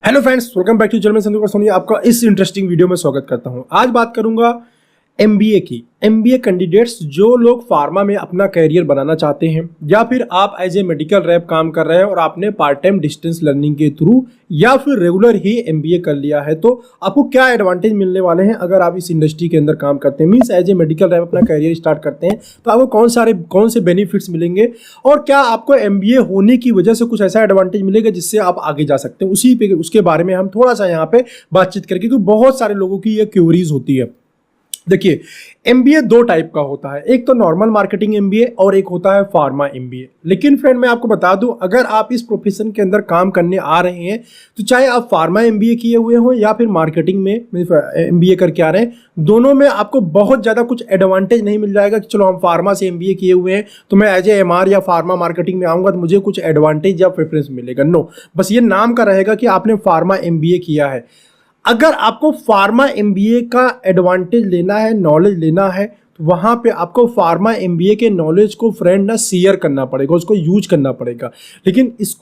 Hello friends, welcome back to channel Sandeep Soni. आपका इस interesting video में स्वागत करता हूं। आज बात करूंगा एमबीए की। एमबीए कैंडिडेट्स जो लोग फार्मा में अपना करियर बनाना चाहते हैं या फिर आप एज ए मेडिकल रैप काम कर रहे हैं और आपने पार्ट टाइम डिस्टेंस लर्निंग के थ्रू या फिर रेगुलर ही एमबीए कर लिया है, तो आपको क्या एडवांटेज मिलने वाले हैं अगर आप इस इंडस्ट्री के अंदर काम करते हैं। Means as a medical rep अपना करियर स्टार्ट करते हैं तो आपको कौन से बेनिफिट्स मिलेंगे और क्या आपको एमबीए होने की वजह से कुछ ऐसा एडवांटेज मिलेगा जिससे आप आगे जा सकते हैं। उसके बारे में हम थोड़ा सा यहाँ पे बातचीत करके, क्योंकि बहुत सारे लोगों की ये क्यूरीज होती है। देखिए, एमबीए दो टाइप का होता है, एक तो नॉर्मल मार्केटिंग एमबीए और एक होता है फार्मा एमबीए। लेकिन फ्रेंड, मैं आपको बता दूं, अगर आप इस प्रोफेशन के अंदर काम करने आ रहे हैं तो चाहे आप फार्मा एमबीए किए हुए हो या फिर मार्केटिंग में एमबीए करके आ रहे हैं, दोनों में आपको बहुत ज़्यादा कुछ एडवांटेज नहीं मिल जाएगा कि चलो हम फार्मा से एमबीए किए हुए हैं तो मैं एज ए एमआर या फार्मा मार्केटिंग में आऊँगा तो मुझे कुछ एडवांटेज या प्रेफरेंस मिलेगा। नो, बस ये नाम का रहेगा कि आपने फार्मा एमबीए किया है। अगर आपको फार्मा एमबीए का एडवांटेज लेना है, नॉलेज लेना है, तो वहाँ पे आपको फार्मा एमबीए के नॉलेज को फ्रेंड ना शेयर करना पड़ेगा, उसको यूज करना पड़ेगा। लेकिन इस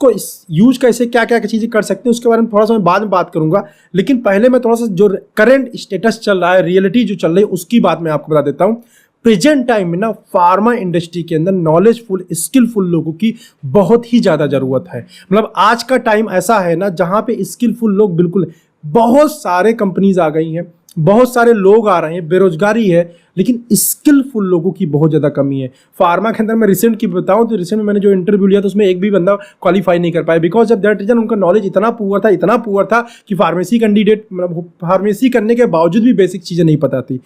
यूज कैसे, क्या क्या चीज़ें कर सकते हैं उसके बारे में थोड़ा सा मैं बाद में बात करूँगा। लेकिन पहले मैं थोड़ा सा जो करंट स्टेटस चल रहा है, रियलिटी जो चल रही है, उसकी बात मैं आपको बता देता हूँ। प्रेजेंट टाइम में ना फार्मा इंडस्ट्री के अंदर नॉलेजफुल स्किलफुल लोगों की बहुत ही ज़्यादा ज़रूरत है। मतलब आज का टाइम ऐसा है ना जहाँ पे स्किलफुल लोग बिल्कुल, बहुत सारे कंपनीज आ गई हैं, बहुत सारे लोग आ रहे हैं, बेरोजगारी है, लेकिन स्किलफुल लोगों की बहुत ज़्यादा कमी है। फार्मा के अंदर मैं रिसेंट की बताऊं तो रिसेंट में मैंने जो इंटरव्यू लिया तो उसमें एक भी बंदा क्वालिफाई नहीं कर पाया, बिकॉज ऑफ दैट रीजन उनका नॉलेज इतना पुअर था कि फार्मेसी कैंडिडेट, मतलब फार्मेसी करने के बावजूद भी बेसिक चीज़ें नहीं पता थी।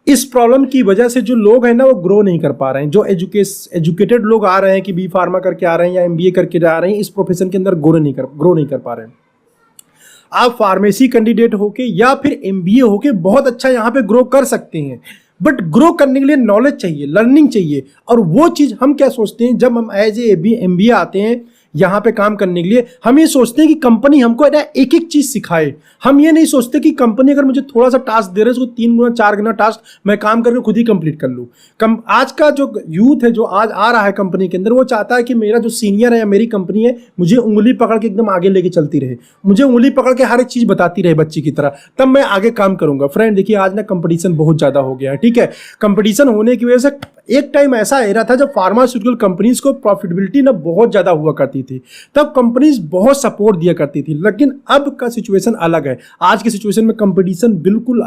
इस प्रॉब्लम की वजह से जो लोग हैं ना वो ग्रो नहीं कर पा रहे हैं। जो एजुकेटेड लोग आ रहे हैं कि बी फार्मा करके आ रहे हैं या एमबीए करके जा रहे हैं, इस प्रोफेशन के अंदर ग्रो नहीं कर पा रहे हैं। आप फार्मेसी कैंडिडेट होके या फिर एमबीए होके बहुत अच्छा यहाँ पे ग्रो कर सकते हैं, बट ग्रो करने के लिए नॉलेज चाहिए, लर्निंग चाहिए। और वो चीज़ हम क्या सोचते हैं, जब हम एज ए एमबीए आते हैं यहाँ पे काम करने के लिए, हम ये सोचते हैं कि कंपनी हमको एक एक चीज़ सिखाए। हम ये नहीं सोचते कि कंपनी अगर मुझे थोड़ा सा टास्क दे रहे है उसको 3 गुना 4 गुना टास्क मैं काम करके खुद ही कंप्लीट कर लूँ। आज का जो यूथ है जो आज आ रहा है कंपनी के अंदर, वो चाहता है कि मेरा जो सीनियर है या मेरी कंपनी है मुझे उंगली पकड़ के एकदम आगे लेके चलती रहे, मुझे उंगली पकड़ के हर एक चीज़ बताती रहे बच्ची की तरह, तब मैं आगे काम करूँगा। फ्रेंड देखिए, आज ना कंपटीशन बहुत ज़्यादा हो गया है, ठीक है। कंपटीशन होने की वजह से एक टाइम ऐसा आ रहा था जब फार्मास्यूटिकल कंपनीज को प्रॉफिटेबिलिटी ना बहुत ज़्यादा हुआ करती थी, तब कंपनीज बहुत सपोर्ट दिया करती थी। लेकिन अब का सिचुएशन अलग है। आज की सिचुएशन में कंपटीशन बिल्कुल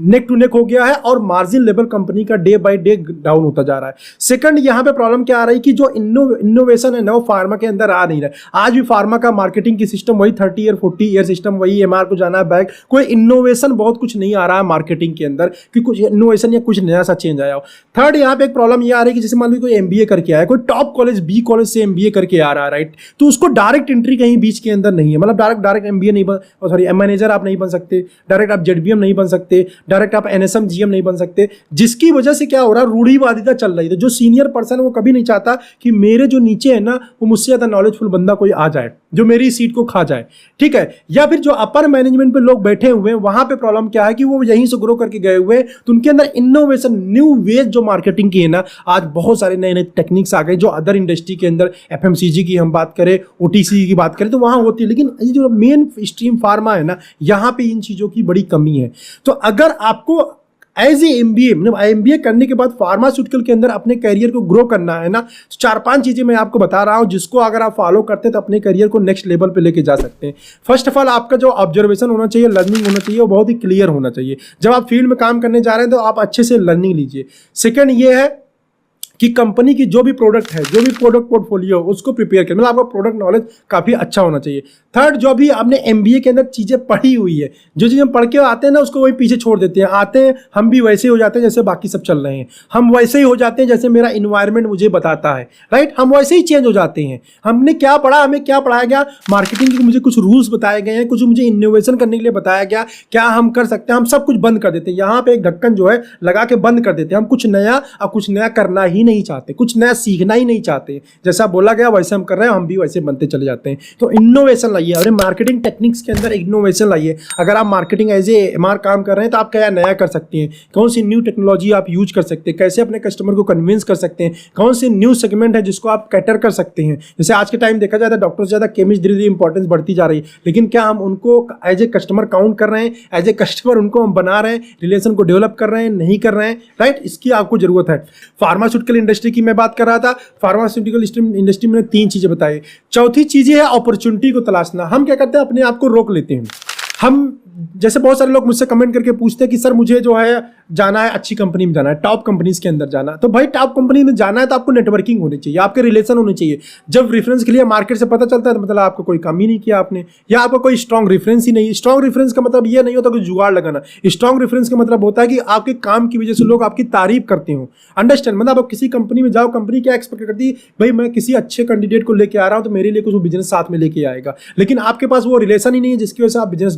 नेक टू नेक हो गया है और मार्जिन लेवल कंपनी का डे बाय डे डाउन होता जा रहा है। सेकंड, यहाँ पे प्रॉब्लम क्या आ रही है कि जो इनोवेशन है ना वो फार्मा के अंदर आ नहीं रहा है। आज भी फार्मा का मार्केटिंग की सिस्टम वही 30 ईयर 40 ईयर सिस्टम, वही एमआर को जाना है बैक, कोई इनोवेशन बहुत कुछ नहीं आ रहा है मार्केटिंग के अंदर कि कुछ इनोवेशन या कुछ नया सा चेंज आया हो। थर्ड, यहाँ पे एक प्रॉब्लम ये आ रही है कि जैसे मान लीजिए कोई एमबीए करके आया, कोई टॉप कॉलेज बी कॉलेज से एमबीए करके आ रहा है, राइट, तो उसको डायरेक्ट एंट्री कहीं बीच के अंदर नहीं है। मतलब डायरेक्ट एमबीए नहीं मैनेजर आप नहीं बन सकते, डायरेक्ट आप जेडबीएम नहीं बन सकते, डायरेक्ट आप एनएसएम जीएम नहीं बन सकते, जिसकी वजह से क्या हो रहा है, रूढ़िवादिता चल रही है। जो सीनियर पर्सन है वो कभी नहीं चाहता कि मेरे जो नीचे है ना वो मुझसे ज्यादा नॉलेजफुल बंदा कोई आ जाए जो मेरी सीट को खा जाए, ठीक है। या फिर जो अपर मैनेजमेंट पे लोग बैठे हुए हैं, वहां पे प्रॉब्लम क्या है कि वो यहीं से ग्रो करके गए हुए हैं, तो उनके अंदर इनोवेशन, न्यू वेज जो मार्केटिंग की है ना, आज बहुत सारे नए नए टेक्निक्स आ गए जो अदर इंडस्ट्री के अंदर, एफएमसीजी की हम बात करें, ओटीसी की बात करें तो वहां होती है। लेकिन जो मेन स्ट्रीम फार्मा है ना, यहाँ पे इन चीजों की बड़ी कमी है। तो अगर आपको एज ए एमबीए, मतलब एमबीए करने के बाद फार्मास्यूटिकल के अंदर अपने करियर को ग्रो करना है ना, तो 4-5 चीजें मैं आपको बता रहा हूं जिसको अगर आप फॉलो करते हैं तो अपने करियर को नेक्स्ट लेवल पे लेके जा सकते हैं। फर्स्ट ऑफ ऑल, आपका जो ऑब्जर्वेशन होना चाहिए, लर्निंग होना चाहिए, वो बहुत ही क्लियर होना चाहिए। जब आप फील्ड में काम करने जा रहे हैं तो आप अच्छे से लर्निंग लीजिए। सेकेंड ये है कि कंपनी की जो भी प्रोडक्ट है, जो भी प्रोडक्ट पोर्टफोलियो उसको प्रिपेयर करें, मतलब आपका प्रोडक्ट नॉलेज काफ़ी अच्छा होना चाहिए। थर्ड, जो भी आपने एमबीए के अंदर चीज़ें पढ़ी हुई है, जो चीज़ हम पढ़ के आते हैं ना उसको वही पीछे छोड़ देते हैं। आते हैं हम भी वैसे हो जाते हैं जैसे बाकी सब चल रहे हैं, हम वैसे ही हो जाते हैं जैसे मेरा इन्वायरमेंट मुझे बताता है, राइट, हम वैसे ही चेंज हो जाते हैं। हमने क्या पढ़ा, हमें क्या पढ़ाया गया, मार्केटिंग के मुझे कुछ रूल्स बताए गए हैं, कुछ मुझे इनोवेशन करने के लिए बताया गया, क्या हम कर सकते हैं, हम सब कुछ बंद कर देते हैं। यहाँ पे एक ढक्कन जो है लगा के बंद कर देते हैं, हम कुछ नया और कुछ नया करना ही नहीं चाहते, कुछ नया सीखना ही नहीं चाहते। जैसा बोला गया वैसे हम कर रहे हैं, हम भी वैसे बनते चले जाते हैं। तो इनोवेशन लाइए, अरे मार्केटिंग टेक्निक्स के अंदर इनोवेशन लाइए। अगर आप मार्केटिंग एज ए एमआर काम कर रहे हैं तो आप क्या नया कर सकते हैं, कौन सी न्यू टेक्नोलॉजी आप यूज कर सकते हैं, कैसे अपने कस्टमर को कन्विंस कर सकते हैं, कौन सी न्यू सेगमेंट है जिसको आप कैटर कर सकते हैं। जैसे आज के टाइम देखा जाए तो डॉक्टर से ज़्यादा केमिस्ट धीरे धीरे इंपॉर्टेंस बढ़ती जा रही है, लेकिन क्या हम उनको एज ए कस्टमर काउंट कर रहे हैं, एज ए कस्टमर उनको हम बना रहे हैं, रिलेशन को डेवलप कर रहे हैं, नहीं कर रहे हैं, राइट। इसकी आपको जरूरत है। फार्मास्यूटिकल इंडस्ट्री की मैं बात कर रहा था, फार्मास्यूटिकल इंडस्ट्री में 3 चीजें बताई। चौथी चीज है अपॉर्चुनिटी को तलाशना। हम क्या करते हैं, अपने आप को रोक लेते हैं। हम जैसे बहुत सारे लोग मुझसे कमेंट करके पूछते हैं कि सर मुझे जो है जाना है, अच्छी कंपनी में जाना है, टॉप कंपनीज के अंदर जाना है। तो भाई टॉप कंपनी में जाना है तो आपको नेटवर्किंग होनी चाहिए, आपके रिलेशन होने चाहिए। जब रेफरेंस के लिए मार्केट से पता चलता है तो मतलब आपको कोई काम ही नहीं किया आपने, या आपका कोई स्ट्रॉन्ग रेफरेंस ही नहीं। स्ट्रॉन्ग रेफरेंस का मतलब ये नहीं होता कि जुगाड़ लगाना। स्ट्रॉन्ग रेफरेंस का मतलब होता है कि आपके काम की वजह से लोग आपकी तारीफ करते हो। अंडरस्टैंड, मतलब आप किसी कंपनी में जाओ, कंपनी क्या एक्सपेक्ट करती है, भाई मैं किसी अच्छे कैंडिडेट को लेकर आ रहा हूं तो मेरे लिए कुछ बिजनेस साथ में लेके आएगा, लेकिन आपके पास वो रिलेशन ही नहीं है जिसकी वजह से आप बिजनेस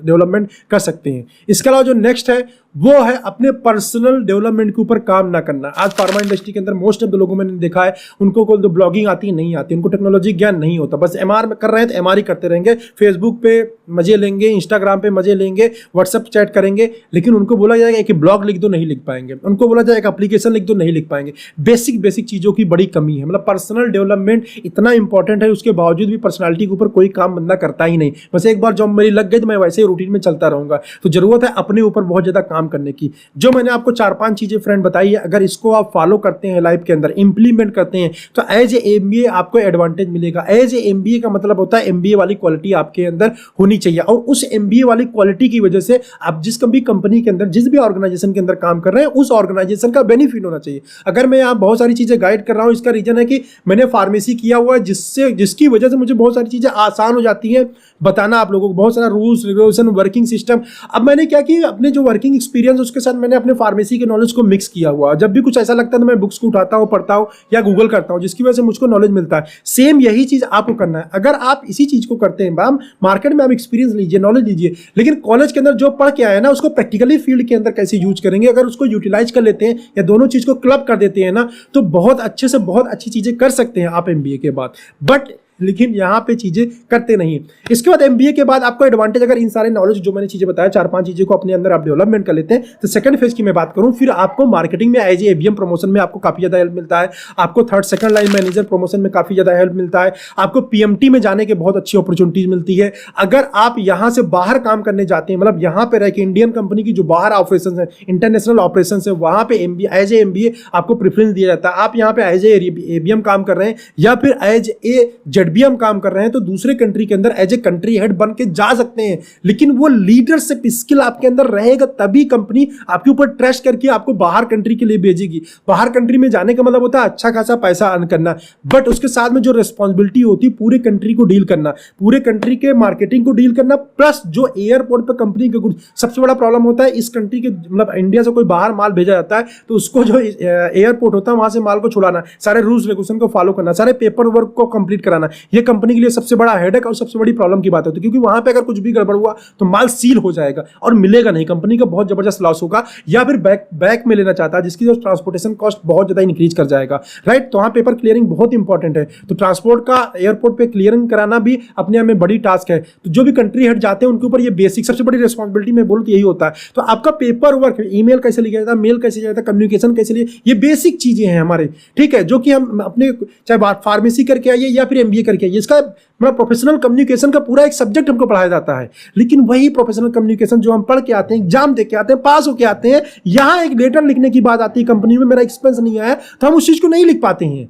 डेवलपमेंट कर सकते हैं। इसके अलावा जो नेक्स्ट है वो है अपने पर्सनल डेवलपमेंट के ऊपर काम ना करना। आज फार्मा इंडस्ट्री के अंदर मोस्ट ऑफ द लोगों मैंने देखा है, उनको कोई ब्लॉगिंग आती नहीं आती, उनको टेक्नोलॉजी ज्ञान नहीं होता, बस एमआर कर रहे हैं तो एमआर ही करते रहेंगे, फेसबुक पे मजे लेंगे, इंस्टाग्राम पे मजे लेंगे, व्हाट्सएप चैट करेंगे, लेकिन उनको बोला जाएगा कि ब्लॉग लिख दो, नहीं लिख पाएंगे। उनको बोला जाएगा एप्लीकेशन लिख दो, नहीं लिख पाएंगे। बेसिक चीजों की बड़ी कमी है। मतलब पर्सनल डेवलपमेंट इतना इंपॉर्टेंट है, उसके बावजूद भी पर्सनालिटी के ऊपर कोई काम बंदा करता ही नहीं। बस एक बार जॉब मेरी लग गई तो मैं वैसे ही रूटीन में चलता रहूंगा। तो जरूरत है अपने ऊपर बहुत ज्यादा काम करने की। जो मैंने आपको 4-5 चीजें फ्रेंड बताई है, अगर इसको आप फॉलो करते हैं, लाइफ के अंदर इंप्लीमेंट करते हैं, तो एज ए एमबीए आपको एडवांटेज मिलेगा। एज ए एमबीए का मतलब होता है एमबीए वाली क्वालिटी आपके अंदर होनी चाहिए, और उस एमबीए वाली क्वालिटी की वजह से आप जिस भी कंपनी के अंदर, जिस भी ऑर्गेनाइजेशन के अंदर काम कर रहे हैं, उस ऑर्गेनाइजेशन का बेनिफिट होना चाहिए। अगर मैं यहाँ बहुत सारी चीजें गाइड कर रहा हूँ, इसका रीजन है कि मैंने फार्मेसी किया हुआ है, जिसकी वजह से मुझे बहुत सारी चीजें आसान हो जाती है बताना आप लोगों को, बहुत सारा रूल्स रेगुलेशन, वर्किंग सिस्टम। अब मैंने क्या किया, अपने जो वर्किंग एक्सपीरियंस उसके साथ मैंने अपने फार्मेसी के नॉलेज को मिक्स किया हुआ। जब भी कुछ ऐसा लगता है तो मैं बुक्स को उठाता हूँ, पढ़ता हूँ या गूगल करता हूँ, जिसकी वजह से मुझको नॉलेज मिलता है। सेम यही चीज आपको करना है। अगर आप इसी चीज को करते हैं, मैम मार्केट में आप एक्सपीरियंस लीजिए, नॉलेज लीजिए, लेकिन कॉलेज के अंदर जो पढ़ के आए ना उसको प्रैक्टिकली फील्ड के अंदर कैसे यूज करेंगे, अगर उसको यूटिलाइज कर लेते हैं या दोनों चीज को क्लब कर देते हैं ना, तो बहुत अच्छे से बहुत अच्छी चीजें कर सकते हैं आप एमबीए के बाद। बट लेकिन यहाँ पे चीजें करते नहीं। इसके बाद एमबीए के बाद आपको एडवांटेज, अगर इन सारे नॉलेज जो मैंने चीजें बताया, 4-5 चीजें को अपने अंदर आप डेवलपमेंट कर लेते हैं, तो सेकंड फेज की मैं बात करूं, फिर आपको मार्केटिंग में एज ए एबीएम प्रमोशन में आपको काफी ज्यादा हेल्प मिलता है, आपको third second line manager promotion में काफी ज्यादा हेल्प मिलता है, आपको पीएमटी में जाने के बहुत अच्छी अपॉर्चुनिटीज मिलती है। अगर आप यहां से बाहर काम करने जाते हैं, मतलब यहां पे रह के इंडियन कंपनी की जो बाहर ऑपरेशन है, इंटरनेशनल ऑपरेशन है, वहां पे एज ए एमबीए आपको प्रेफरेंस दिया जाता है। आप यहाँ पे एज ए एबीएम काम कर रहे हैं या फिर एज ए जेडबीएम काम कर रहे हैं, तो दूसरे कंट्री के अंदर एज ए कंट्री हेड बन के जा सकते हैं, लेकिन वो लीडरशिप स्किल आपके अंदर रहेगा तभी कंपनी आपके ऊपर ट्रस्ट करके आपको बाहर कंट्री के लिए भेजेगी। बाहर कंट्री में जाने का मतलब होता है अच्छा खासा पैसा अर्न करना, बट उसके साथ में जो रिस्पॉन्सिबिलिटी होती है पूरे कंट्री को डील करना, पूरे कंट्री के मार्केटिंग को डील करना, प्लस जो एयरपोर्ट पर कंपनी के गुड्स, सबसे बड़ा प्रॉब्लम होता है इस कंट्री के, मतलब इंडिया से कोई बाहर माल भेजा जाता है तो उसको जो एयरपोर्ट होता है वहां से माल को छुड़ाना, सारे रूल्स रेगुलेशन को फॉलो करना, सारे पेपर वर्क को कंप्लीट कराना, ये कंपनी के लिए सबसे बड़ा हेडेक और सबसे बड़ी प्रॉब्लम की बात होती है, क्योंकि वहां पे अगर कुछ भी गड़बड़ हुआ तो माल सील हो जाएगा और मिलेगा नहीं, कंपनी का बहुत जबरदस्त लॉस होगा, या फिर बैक में लेना चाहता है जिसकी जो ट्रांसपोर्टेशन कॉस्ट बहुत ज्यादा इंक्रीज कर जाएगा, राइट। तो वहां पेपर क्लियरिंग बहुत इंपॉर्टेंट है। तो ट्रांसपोर्ट का एयरपोर्ट पे क्लियरिंग कराना भी अपने आप में बड़ी टास्क है। तो जो भी कंट्री हेड जाते हैं उनके ऊपर ये बेसिक सबसे बड़ी रिस्पॉन्सिबिलिटी मैं बोलूँ तो यही होता है। तो आपका पेपर वर्क, ईमेल कैसे लिखा जाता है, मेल कैसे जाता है, कम्युनिकेशन कैसे लिए, ये बेसिक चीजें हैं हमारे, ठीक है, जो कि हम अपने चाहे फार्मेसी करके आइए या फिर एमबीए करके आइए, इसका मतलब प्रोफेशनल कम्युनिकेशन का पूरा एक सब्जेक्ट हमको पढ़ाया जाता है। लेकिन वही प्रोफेशनल कम्युनिकेशन जो हम पढ़ के आते हैं, एग्जाम दे के आते हैं, पास होके आते हैं, यहां एक लेटर लिखने की बात आती है, कंपनी में मेरा एक्सपेंस नहीं आया तो हम उस चीज को नहीं लिख पाते हैं।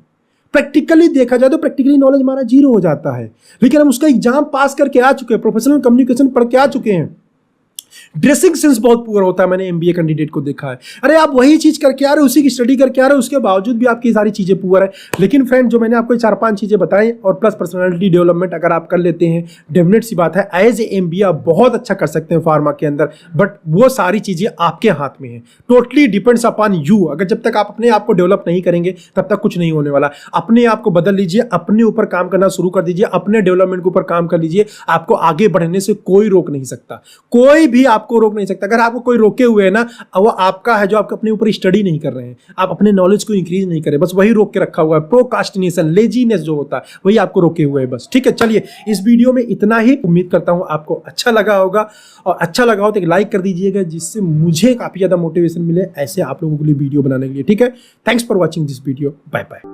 प्रैक्टिकली देखा जाए तो प्रैक्टिकली नॉलेज हमारा जीरो हो जाता है, लेकिन हम उसका एग्जाम पास करके आ चुके हैं, प्रोफेशनल कम्युनिकेशन पढ़ के आ चुके हैं। ड्रेसिंग सेंस बहुत पुअर होता है, मैंने एमबीए कैंडिडेट को देखा है। अरे आप वही चीज करके आ रहे हो, उसी की स्टडी करके आ रहे हो, उसके बावजूद भी आपकी सारी चीजें पुअर है। लेकिन फ्रेंड जो मैंने आपको 4-5 चीजें बताई और प्लस पर्सनालिटी डेवलपमेंट अगर आप कर लेते हैं, डेफिनेट सी बात है एज ए एमबीए आप बहुत अच्छा कर सकते हैं फार्मा के अंदर। बट वो सारी चीजें आपके हाथ में है, टोटली डिपेंड्स अपॉन यू। अगर जब तक आप अपने आप को डेवलप नहीं करेंगे तब तक कुछ नहीं होने वाला। अपने आप को बदल लीजिए, अपने ऊपर काम करना शुरू कर दीजिए, अपने डेवलपमेंट के ऊपर काम कर लीजिए, आपको आगे बढ़ने से कोई रोक नहीं सकता, कोई भी कोई आपको रोक नहीं सकता। अगर आपको कोई रोके हुए है ना, वो आपका है जो आप अपने ऊपर स्टडी नहीं कर रहे हैं, आप अपने नॉलेज को इंक्रीज नहीं कर रहे, बस वही रोक के रखा हुआ है। प्रोकास्टिनेशन, लेजीनेस जो होता है वही आपको रोके हुए है बस। ठीक है, चलिए इस वीडियो में इतना ही। उम्मीद करता हूं आपको अच्छा लगा होगा, और अच्छा लगा हो तो एक लाइक कर दीजिएगा, जिससे मुझे काफी ज्यादा मोटिवेशन मिले ऐसे आप लोगों के लिए वीडियो बनाने के लिए। ठीक है, thanks for watching this video, bye bye.